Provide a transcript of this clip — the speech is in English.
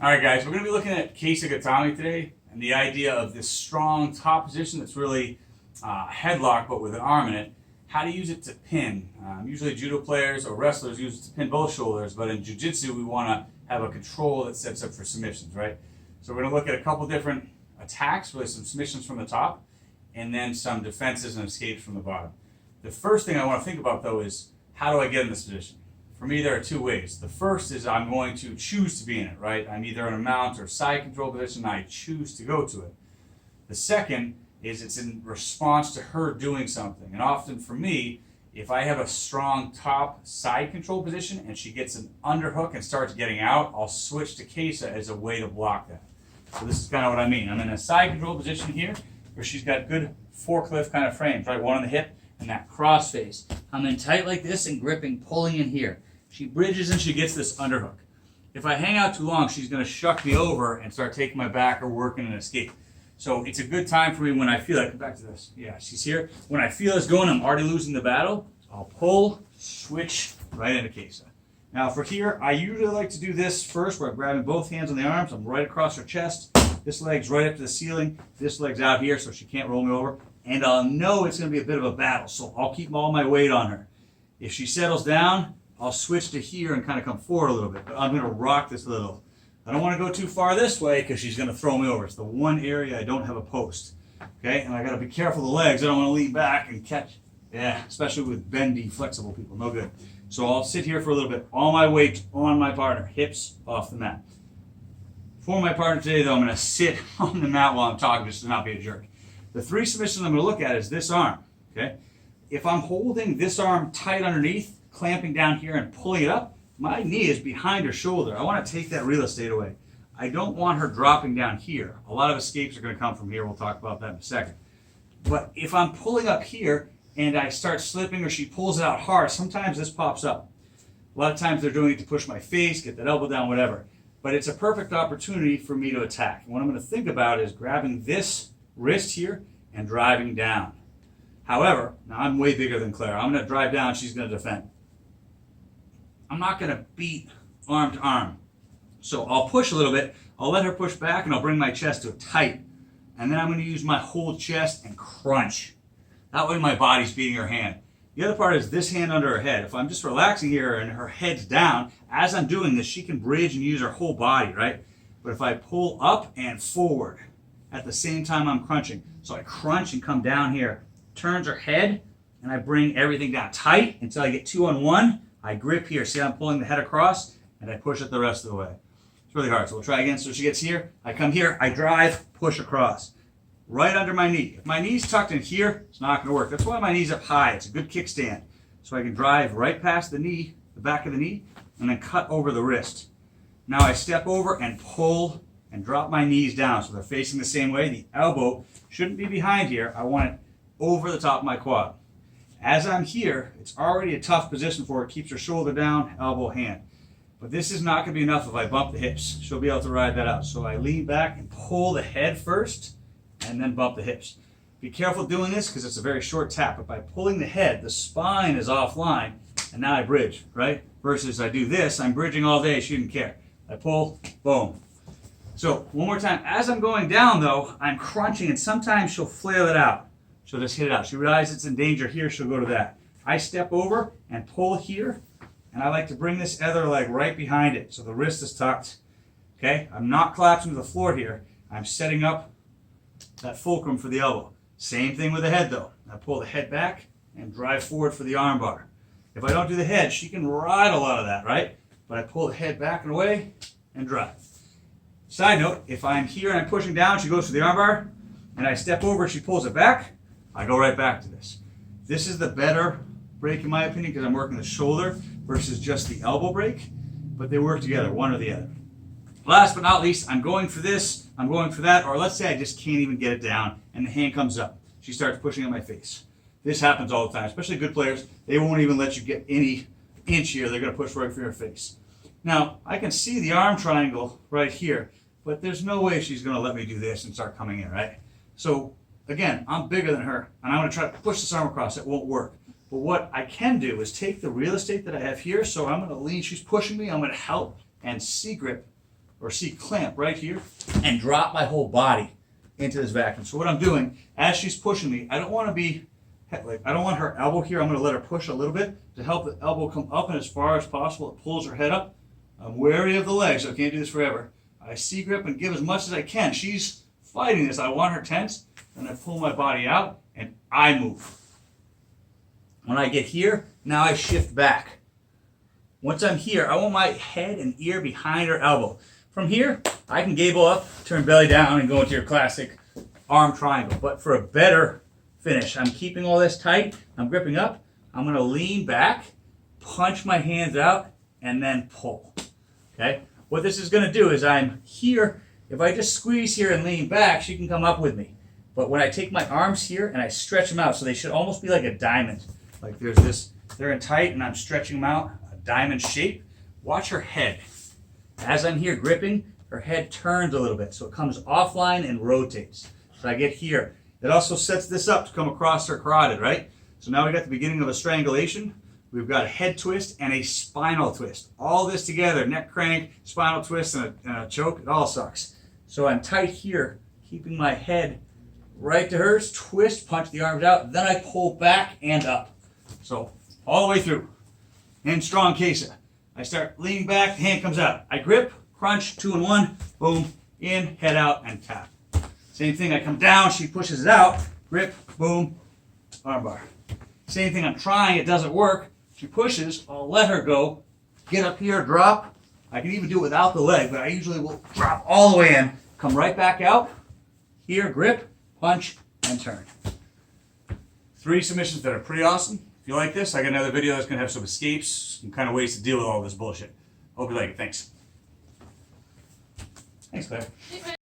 All right, guys, we're going to be looking at Kesa Gatame today, and the idea of this strong top position that's really headlock, but with an arm in it. How to use it to pin. Usually judo players or wrestlers use it to pin both shoulders, but in jiu-jitsu we want to have a control that sets up for submissions, right? So we're going to look at a couple different attacks, really some submissions from the top, and then some defenses and escapes from the bottom. The first thing I want to think about, though, is how do I get in this position? For me, there are two ways. The first is I'm going to choose to be in it, right? I'm either in a mount or side control position, and I choose to go to it. The second is it's in response to her doing something. And often for me, if I have a strong top side control position and she gets an underhook and starts getting out, I'll switch to Kesa as a way to block that. So this is kind of what I mean. I'm in a side control position here where she's got good forklift kind of frames, right? One on the hip and that cross face. I'm in tight like this and gripping, pulling in here. She bridges and she gets this underhook. If I hang out too long, she's going to shuck me over and start taking my back or working an escape. So it's a good time for me when I feel like, back to this. Yeah, she's here. When I feel it's going, I'm already losing the battle. I'll pull, switch right into Kesa. Now for here, I usually like to do this first where I'm grabbing both hands on the arms. I'm right across her chest. This leg's right up to the ceiling. This leg's out here so she can't roll me over. And I'll know it's going to be a bit of a battle, so I'll keep all my weight on her. If she settles down, I'll switch to here and kind of come forward a little bit, but I'm going to rock this a little. I don't want to go too far this way because she's going to throw me over. It's the one area I don't have a post. Okay, and I got to be careful of the legs. I don't want to lean back and catch. Yeah, especially with bendy, flexible people. No good. So I'll sit here for a little bit. All my weight on my partner. Hips off the mat. For my partner today, though, I'm going to sit on the mat while I'm talking just to not be a jerk. The three submissions I'm going to look at is this arm. Okay, if I'm holding this arm tight underneath, clamping down here and pulling it up, my knee is behind her shoulder. I want to take that real estate away. I don't want her dropping down here. A lot of escapes are going to come from here. We'll talk about that in a second. But if I'm pulling up here and I start slipping or she pulls it out hard, sometimes this pops up. A lot of times they're doing it to push my face, get that elbow down, whatever. But it's a perfect opportunity for me to attack. And what I'm going to think about is grabbing this wrist here and driving down. However, now I'm way bigger than Claire. I'm going to drive down, she's going to defend. I'm not going to beat arm to arm. So I'll push a little bit, I'll let her push back, and I'll bring my chest to it tight. And then I'm going to use my whole chest and crunch. That way my body's beating her hand. The other part is this hand under her head. If I'm just relaxing here and her head's down, as I'm doing this, she can bridge and use her whole body, right? But if I pull up and forward at the same time I'm crunching, so I crunch and come down here, turns her head, and I bring everything down tight until I get 2 on 1. I grip here. See how I'm pulling the head across? And I push it the rest of the way. It's really hard. So we'll try again. So she gets here. I come here. I drive, push across. Right under my knee. If my knee's tucked in here, it's not going to work. That's why my knee's up high. It's a good kickstand. So I can drive right past the knee, the back of the knee, and then cut over the wrist. Now I step over and pull and drop my knees down. So they're facing the same way. The elbow shouldn't be behind here. I want it over the top of my quad. As I'm here, it's already a tough position for her. It keeps her shoulder down, elbow, hand. But this is not going to be enough if I bump the hips. She'll be able to ride that out. So I lean back and pull the head first, and then bump the hips. Be careful doing this because it's a very short tap. But by pulling the head, the spine is offline, and now I bridge, right? Versus I do this, I'm bridging all day, she didn't care. I pull, boom. So one more time. As I'm going down, though, I'm crunching, and sometimes she'll flail it out. She'll just hit it out. She realizes it's in danger here, she'll go to that. I step over and pull here, and I like to bring this other leg right behind it so the wrist is tucked. Okay? I'm not collapsing to the floor here. I'm setting up that fulcrum for the elbow. Same thing with the head, though. I pull the head back and drive forward for the arm bar. If I don't do the head, she can ride a lot of that, right? But I pull the head back and away and drive. Side note, if I'm here and I'm pushing down, she goes for the arm bar, and I step over, she pulls it back, I go right back to this. This is the better break in my opinion because I'm working the shoulder versus just the elbow break, but they work together, one or the other. Last but not least, I'm going for this, I'm going for that, or let's say I just can't even get it down and the hand comes up. She starts pushing on my face. This happens all the time, especially good players. They won't even let you get any inch here. They're going to push right for your face. Now, I can see the arm triangle right here, but there's no way she's going to let me do this and start coming in, right? So again, I'm bigger than her, and I'm going to try to push this arm across. It won't work. But what I can do is take the real estate that I have here, so I'm going to lean. She's pushing me. I'm going to help and C-grip or C, clamp right here, and drop my whole body into this vacuum. So what I'm doing, as she's pushing me, I don't want her elbow here. I'm going to let her push a little bit to help the elbow come up and as far as possible. It pulls her head up. I'm wary of the leg, so I can't do this forever. I C-grip and give as much as I can. She's fighting this. I want her tense, and I pull my body out, and I move. When I get here, now I shift back. Once I'm here, I want my head and ear behind her elbow. From here, I can gable up, turn belly down, and go into your classic arm triangle. But for a better finish, I'm keeping all this tight. I'm gripping up. I'm going to lean back, punch my hands out, and then pull. Okay? What this is going to do is I'm here. If I just squeeze here and lean back, she can come up with me. But when I take my arms here and I stretch them out, so they should almost be like a diamond. Like there's this, they're in tight and I'm stretching them out, a diamond shape. Watch her head. As I'm here gripping, her head turns a little bit. So it comes offline and rotates. So I get here. It also sets this up to come across her carotid, right? So now we got the beginning of a strangulation. We've got a head twist and a spinal twist. All this together, neck crank, spinal twist, and a choke, it all sucks. So I'm tight here, keeping my head right to hers, twist, punch the arms out, then I pull back and up. So all the way through. And strong Kesa. I start leaning back, the hand comes out. I grip, crunch, 2 and 1, boom, in, head out, and tap. Same thing, I come down, she pushes it out, grip, boom, armbar. Same thing, I'm trying, it doesn't work. She pushes, I'll let her go, get up here, drop. I can even do it without the leg, but I usually will drop all the way in, come right back out, here, grip, punch, and turn. 3 submissions that are pretty awesome. If you like this, I got another video that's going to have some escapes, some kind of ways to deal with all this bullshit. Hope you like it. Thanks. Thanks, Claire.